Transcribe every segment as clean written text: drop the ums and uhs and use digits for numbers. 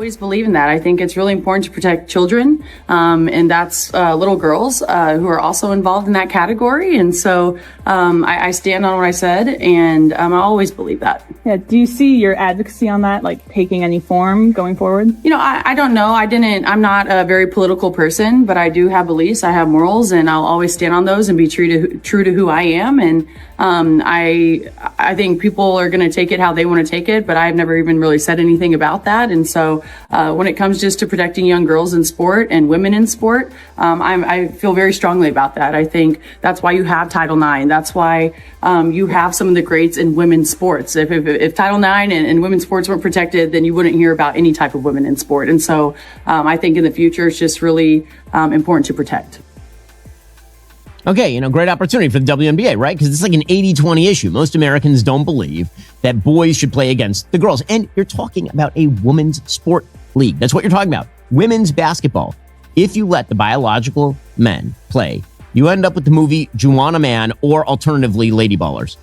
Always believe in that. I think it's really important to protect children, and that's little girls who are also involved in that category. And so I stand on what I said, and I always believe that. Yeah. Do you see your advocacy on that, like, taking any form going forward? I don't know. I'm not a very political person, but I do have beliefs. I have morals, and I'll always stand on those and be true to who I am. And I think people are going to take it how they want to take it, but I've never even really said anything about that. And so when it comes just to protecting young girls in sport and women in sport, I feel very strongly about that. I think that's why you have Title IX. That's why you have some of the greats in women's sports. If Title IX and women's sports weren't protected, then you wouldn't hear about any type of women in sport. And so I think in the future, it's just really important to protect. Okay, great opportunity for the WNBA, right? Because it's like an 80-20 issue. Most Americans don't believe that boys should play against the girls. And you're talking about a women's sport league. That's what you're talking about. Women's basketball. If you let the biological men play, you end up with the movie Juwanna Mann, or alternatively, Lady Ballers.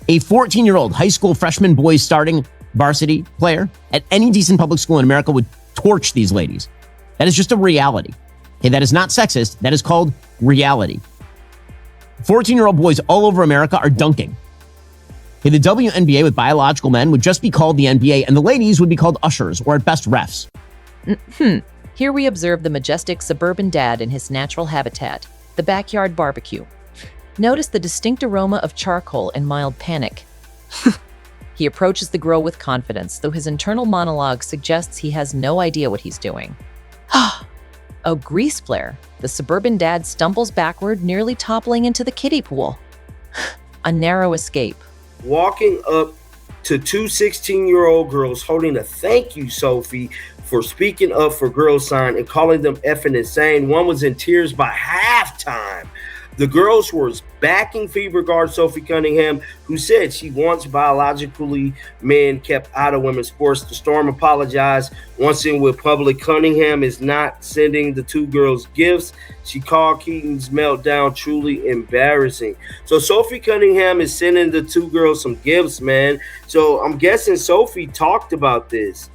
A 14-year-old high school freshman boys starting varsity player at any decent public school in America would torch these ladies. That is just a reality. Okay, that is not sexist. That is called reality. 14-year-old boys all over America are dunking. Okay, the WNBA with biological men would just be called the NBA, and the ladies would be called ushers, or at best refs. Here we observe the majestic suburban dad in his natural habitat, the backyard barbecue. Notice the distinct aroma of charcoal and mild panic. He approaches the girl with confidence, though his internal monologue suggests he has no idea what he's doing. Oh, grease flare. The suburban dad stumbles backward, nearly toppling into the kiddie pool. A narrow escape. Walking up to two 16-year-old girls holding a "thank you, Sophie, for speaking up for girls" sign and calling them effing insane. One was in tears by halftime. The girls were backing Fever guard Sophie Cunningham, who said she wants biologically men kept out of women's sports. The Storm apologized once in with public. Cunningham is not sending the two girls gifts. She called Keaton's meltdown truly embarrassing. So Sophie Cunningham is sending the two girls some gifts, man. So I'm guessing Sophie talked about this.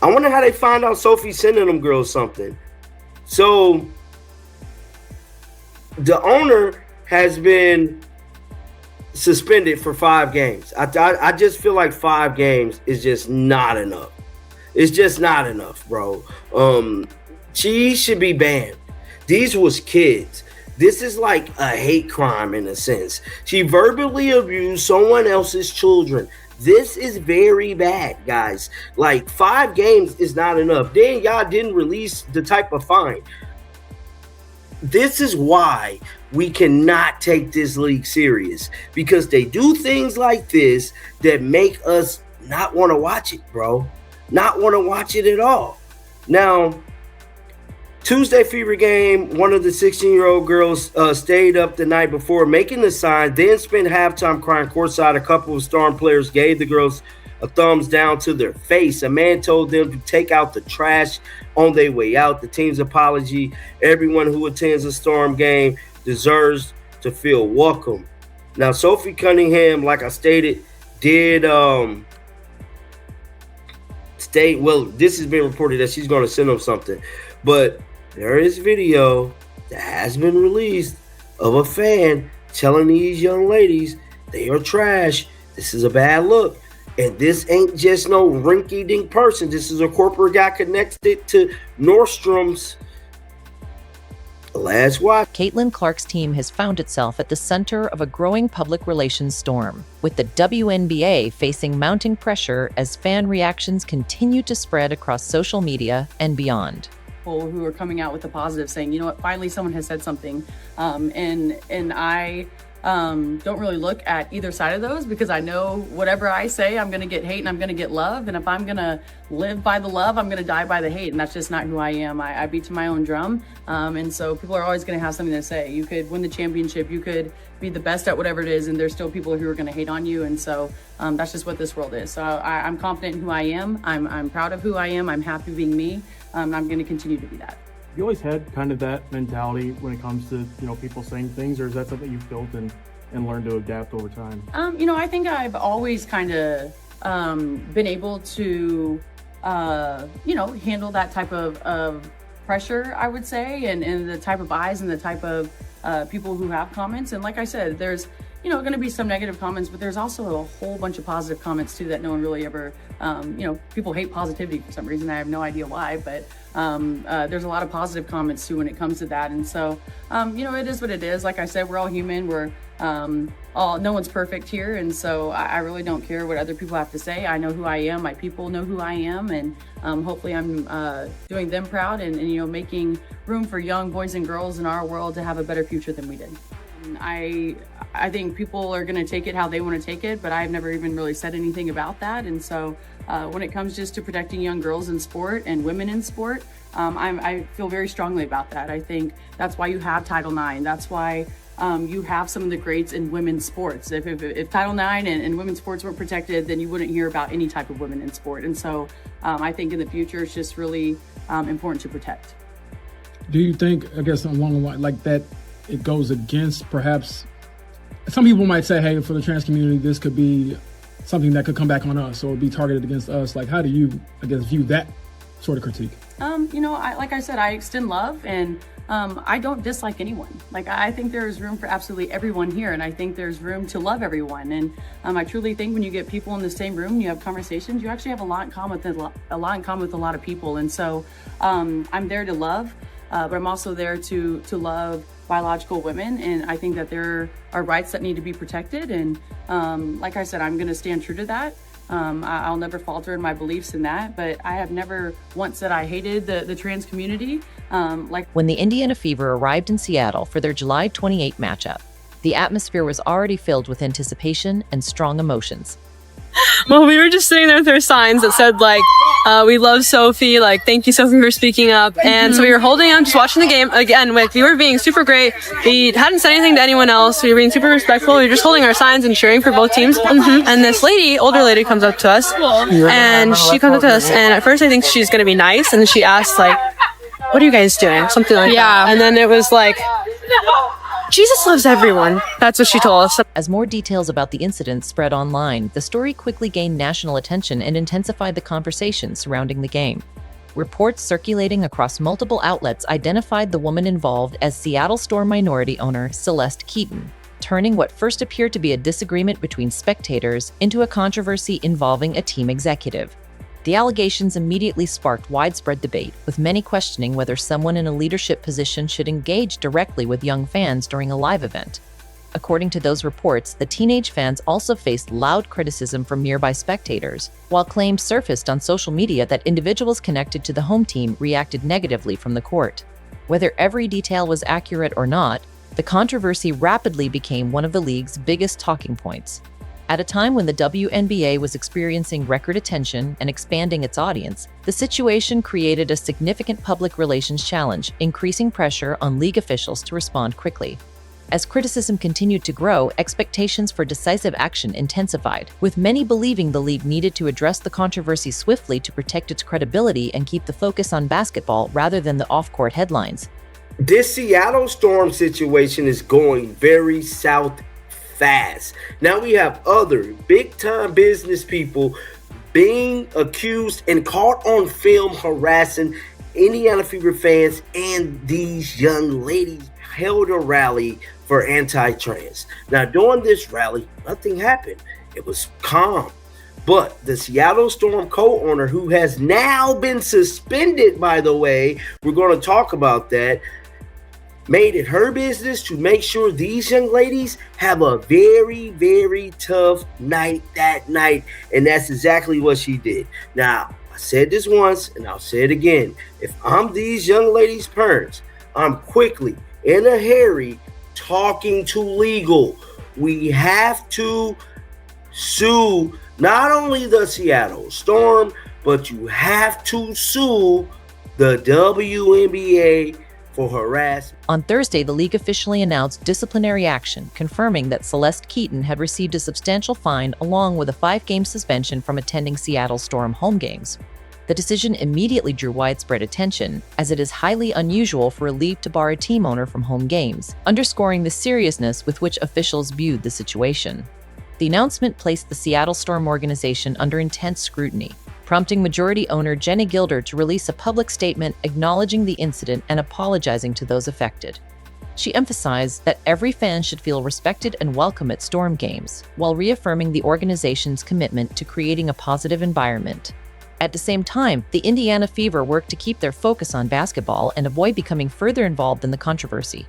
I wonder how they find out Sophie sending them girls something. So the owner has been suspended for 5 games. I just feel like 5 games is just not enough. It's just not enough, bro. She should be banned. These was kids. This is like a hate crime in a sense. She verbally abused someone else's children. This is very bad, guys. Like, 5 games is not enough. Then y'all didn't release the type of fine. This is why we cannot take this league serious, because they do things like this that make us not want to watch it, bro. Not want to watch it at all. Now, Tuesday Fever game, one of the 16-year-old girls stayed up the night before making the sign, then spent halftime crying courtside. A couple of Storm players gave the girls a thumbs down to their face. A man told them to take out the trash on their way out. The team's apology: everyone who attends a Storm game deserves to feel welcome. Now, Sophie Cunningham, like I stated, did state, well, this has been reported that she's going to send them something. But there is video that has been released of a fan telling these young ladies they are trash. This is a bad look. And this ain't just no rinky-dink person. This is a corporate guy connected to Nordstrom's. Let's watch. Caitlin Clark's team has found itself at the center of a growing public relations storm, with the WNBA facing mounting pressure as fan reactions continue to spread across social media and beyond. People who are coming out with the positive, saying, you know what, finally someone has said something. And I don't really look at either side of those, because I know whatever I say, I'm going to get hate and I'm going to get love. And if I'm going to live by the love, I'm going to die by the hate. And that's just not who I am. I beat to my own drum. And so people are always going to have something to say. You could win the championship. You could be the best at whatever it is. And there's still people who are going to hate on you. And so that's just what this world is. So I'm confident in who I am. I'm proud of who I am. I'm happy being me. I'm going to continue to be that. You always had kind of that mentality when it comes to, people saying things, or is that something you've built and learned to adapt over time? I think I've always kind of been able to handle that type of pressure, I would say, and the type of eyes and the type of people who have comments. And like I said, there's going to be some negative comments, but there's also a whole bunch of positive comments too that no one really ever, people hate positivity for some reason. I have no idea why, but there's a lot of positive comments too when it comes to that. And so, it is what it is. Like I said, we're all human. No one's perfect here. And so I really don't care what other people have to say. I know who I am. My people know who I am. And hopefully I'm doing them proud and making room for young boys and girls in our world to have a better future than we did. I think people are going to take it how they want to take it, but I've never even really said anything about that. And so when it comes just to protecting young girls in sport and women in sport, I feel very strongly about that. I think that's why you have Title IX. That's why you have some of the greats in women's sports. If Title IX and women's sports weren't protected, then you wouldn't hear about any type of women in sport. And so I think in the future, it's just really important to protect. Do you think, I guess along the line like that, it goes against perhaps, some people might say, hey, for the trans community, this could be something that could come back on us or be targeted against us. Like, how do you, I guess, view that sort of critique? Like I said, I extend love and I don't dislike anyone. Like, I think there is room for absolutely everyone here. And I think there's room to love everyone. And I truly think when you get people in the same room, you have conversations, you actually have a lot in common with a lot of people. And so I'm there to love, but I'm also there to love biological women. And I think that there are rights that need to be protected. And like I said, I'm going to stand true to that. I'll never falter in my beliefs in that, but I have never once said I hated the trans community. When the Indiana Fever arrived in Seattle for their July 28 matchup, the atmosphere was already filled with anticipation and strong emotions. Well, we were just sitting there with our signs that said, like, we love Sophie, like, thank you, Sophie, for speaking up. And so we were holding on, just watching the game. Again, like, we were being super great. We hadn't said anything to anyone else. We were being super respectful. We were just holding our signs and cheering for both teams. And this lady, older lady, comes up to us. And she comes up to us. And at first I think she's going to be nice. And she asks, like, what are you guys doing? Something like that. And then it was like, Jesus loves everyone. That's what she told us. As more details about the incident spread online, the story quickly gained national attention and intensified the conversation surrounding the game. Reports circulating across multiple outlets identified the woman involved as Seattle Storm minority owner Celeste Keaton, turning what first appeared to be a disagreement between spectators into a controversy involving a team executive. The allegations immediately sparked widespread debate, with many questioning whether someone in a leadership position should engage directly with young fans during a live event. According to those reports, the teenage fans also faced loud criticism from nearby spectators, while claims surfaced on social media that individuals connected to the home team reacted negatively from the court. Whether every detail was accurate or not, the controversy rapidly became one of the league's biggest talking points. At a time when the WNBA was experiencing record attention and expanding its audience, the situation created a significant public relations challenge, increasing pressure on league officials to respond quickly. As criticism continued to grow, expectations for decisive action intensified, with many believing the league needed to address the controversy swiftly to protect its credibility and keep the focus on basketball rather than the off-court headlines. This Seattle Storm situation is going very south fast. Now we have other big-time business people being accused and caught on film harassing Indiana Fever fans, and these young ladies held a rally for anti-trans. Now during this rally, nothing happened. It was calm. But the Seattle Storm co-owner, who has now been suspended, by the way, we're going to talk about that, made it her business to make sure these young ladies have a very, very tough night that night. And that's exactly what she did. Now, I said this once and I'll say it again. If I'm these young ladies' parents, I'm quickly, in a hurry, talking to legal. We have to sue not only the Seattle Storm, but you have to sue the WNBA for harassment. On Thursday, the league officially announced disciplinary action, confirming that Celeste Keaton had received a substantial fine along with a 5-game suspension from attending Seattle Storm home games. The decision immediately drew widespread attention, as it is highly unusual for a league to bar a team owner from home games, underscoring the seriousness with which officials viewed the situation. The announcement placed the Seattle Storm organization under intense scrutiny, prompting majority owner Jenny Gilder to release a public statement acknowledging the incident and apologizing to those affected. She emphasized that every fan should feel respected and welcome at Storm games, while reaffirming the organization's commitment to creating a positive environment. At the same time, the Indiana Fever worked to keep their focus on basketball and avoid becoming further involved in the controversy.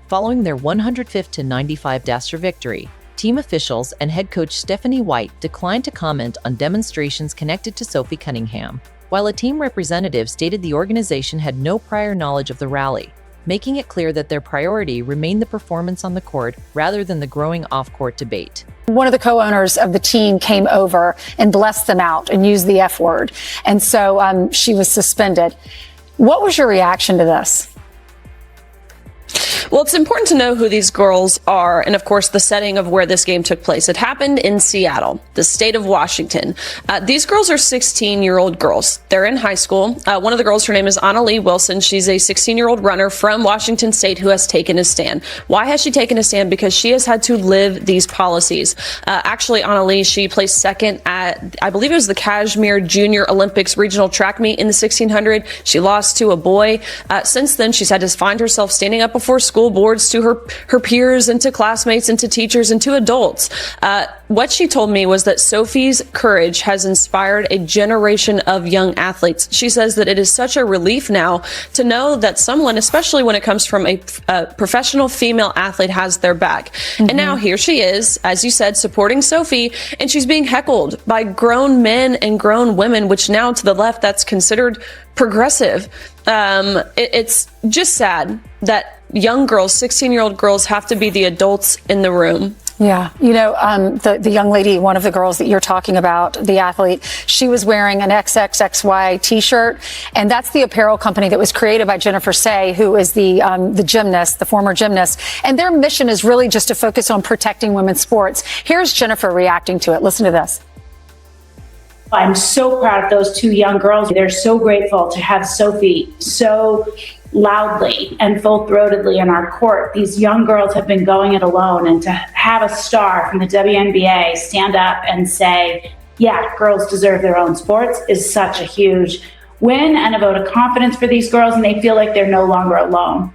Following their 105-95 victory, team officials and head coach Stephanie White declined to comment on demonstrations connected to Sophie Cunningham, while a team representative stated the organization had no prior knowledge of the rally, making it clear that their priority remained the performance on the court rather than the growing off-court debate. One of the co-owners of the team came over and blessed them out and used the F word. And so she was suspended. What was your reaction to this? Well, it's important to know who these girls are and, of course, the setting of where this game took place. It happened in Seattle, the state of Washington. These girls are 16-year-old girls. They're in high school. One of the girls, her name is Annalie Wilson. She's a 16-year-old runner from Washington State who has taken a stand. Why has she taken a stand? Because she has had to live these policies. Actually, Annalie, she placed second at, I believe it was the Kashmir Junior Olympics regional track meet in the 1600. She lost to a boy. Since then, she's had to find herself standing up before school boards to her peers and to classmates and to teachers and to adults. What she told me was that Sophie's courage has inspired a generation of young athletes. She says that it is such a relief now to know that someone, especially when it comes from a professional female athlete, has their back. And now here she is, as you said, supporting Sophie, and she's being heckled by grown men and grown women, which now to the left, that's considered progressive. It's just sad that young girls, 16-year-old girls, have to be the adults in the room. Yeah. You know, the young lady, one of the girls that you're talking about, the athlete, she was wearing an XXXY t-shirt. And that's the apparel company that was created by Jennifer Say, who is the gymnast, the former gymnast. And their mission is really just to focus on protecting women's sports. Here's Jennifer reacting to it. Listen to this. I'm so proud of those two young girls. They're so grateful to have Sophie so loudly and full-throatedly in our court. These young girls have been going it alone, and to have a star from the WNBA stand up and say, yeah, girls deserve their own sports is such a huge win and a vote of confidence for these girls, and they feel like they're no longer alone.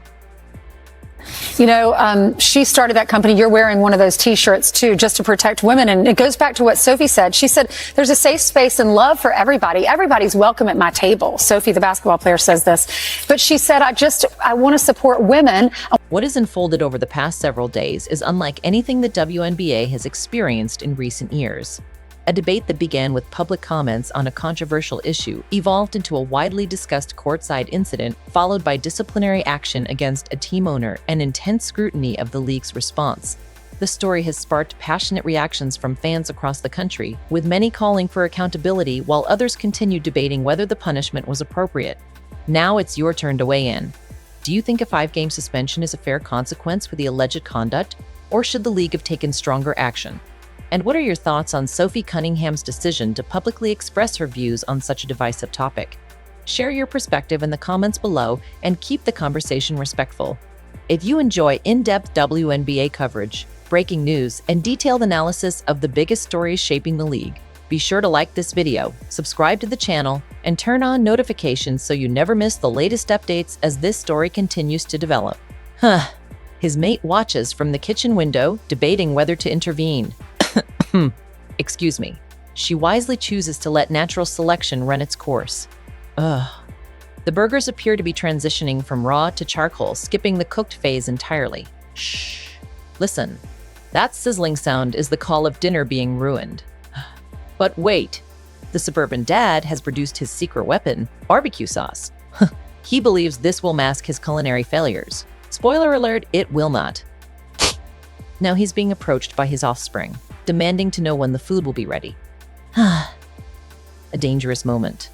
You know, she started that company. You're wearing one of those T-shirts, too, just to protect women. And it goes back to what Sophie said. She said, there's a safe space and love for everybody. Everybody's welcome at my table. Sophie, the basketball player, says this. But she said, I want to support women. What has unfolded over the past several days is unlike anything the WNBA has experienced in recent years. A debate that began with public comments on a controversial issue evolved into a widely discussed courtside incident, followed by disciplinary action against a team owner and intense scrutiny of the league's response. The story has sparked passionate reactions from fans across the country, with many calling for accountability while others continue debating whether the punishment was appropriate. Now it's your turn to weigh in. Do you think a 5-game suspension is a fair consequence for the alleged conduct, or should the league have taken stronger action? And what are your thoughts on Sophie Cunningham's decision to publicly express her views on such a divisive topic? Share your perspective in the comments below and keep the conversation respectful. If you enjoy in-depth WNBA coverage, breaking news, and detailed analysis of the biggest stories shaping the league, be sure to like this video, subscribe to the channel, and turn on notifications so you never miss the latest updates as this story continues to develop. His mate watches from the kitchen window, debating whether to intervene. Excuse me. She wisely chooses to let natural selection run its course. The burgers appear to be transitioning from raw to charcoal, skipping the cooked phase entirely. Shh. Listen. That sizzling sound is the call of dinner being ruined. But wait. The suburban dad has produced his secret weapon, barbecue sauce. He believes this will mask his culinary failures. Spoiler alert, it will not. Now he's being approached by his offspring, demanding to know when the food will be ready. A dangerous moment.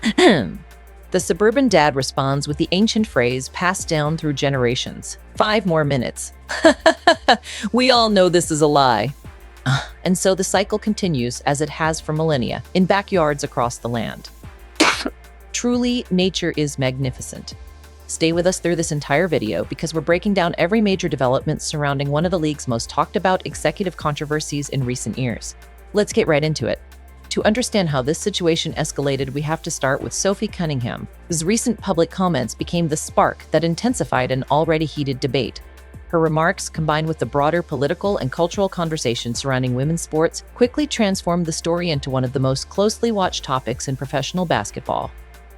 The suburban dad responds with the ancient phrase passed down through generations. 5 more minutes. We all know this is a lie. And so the cycle continues as it has for millennia, in backyards across the land. Truly, nature is magnificent. Stay with us through this entire video because we're breaking down every major development surrounding one of the league's most talked about executive controversies in recent years. Let's get right into it. To understand how this situation escalated, we have to start with Sophie Cunningham, whose recent public comments became the spark that intensified an already heated debate. Her remarks, combined with the broader political and cultural conversation surrounding women's sports, quickly transformed the story into one of the most closely watched topics in professional basketball.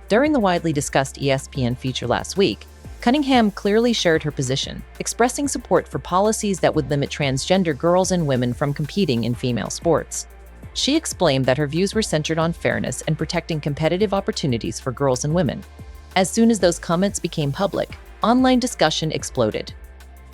During the widely discussed ESPN feature last week, Cunningham clearly shared her position, expressing support for policies that would limit transgender girls and women from competing in female sports. She explained that her views were centered on fairness and protecting competitive opportunities for girls and women. As soon as those comments became public, online discussion exploded.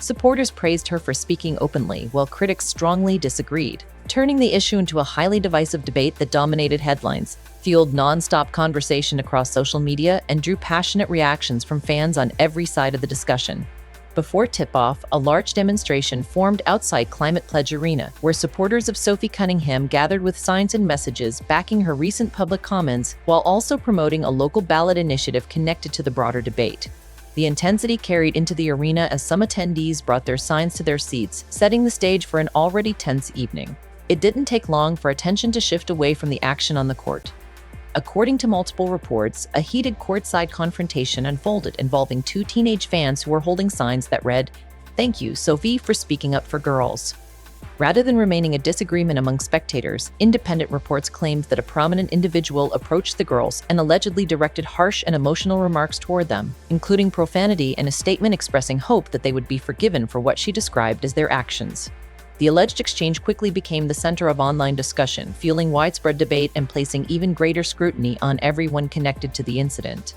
Supporters praised her for speaking openly, while critics strongly disagreed, turning the issue into a highly divisive debate that dominated headlines, fueled non-stop conversation across social media, and drew passionate reactions from fans on every side of the discussion. Before tip-off, a large demonstration formed outside Climate Pledge Arena, where supporters of Sophie Cunningham gathered with signs and messages backing her recent public comments, while also promoting a local ballot initiative connected to the broader debate. The intensity carried into the arena as some attendees brought their signs to their seats, setting the stage for an already tense evening. It didn't take long for attention to shift away from the action on the court. According to multiple reports, a heated courtside confrontation unfolded involving two teenage fans who were holding signs that read, "Thank you, Sophie, for speaking up for girls." Rather than remaining a disagreement among spectators, independent reports claimed that a prominent individual approached the girls and allegedly directed harsh and emotional remarks toward them, including profanity and a statement expressing hope that they would be forgiven for what she described as their actions. The alleged exchange quickly became the center of online discussion, fueling widespread debate and placing even greater scrutiny on everyone connected to the incident.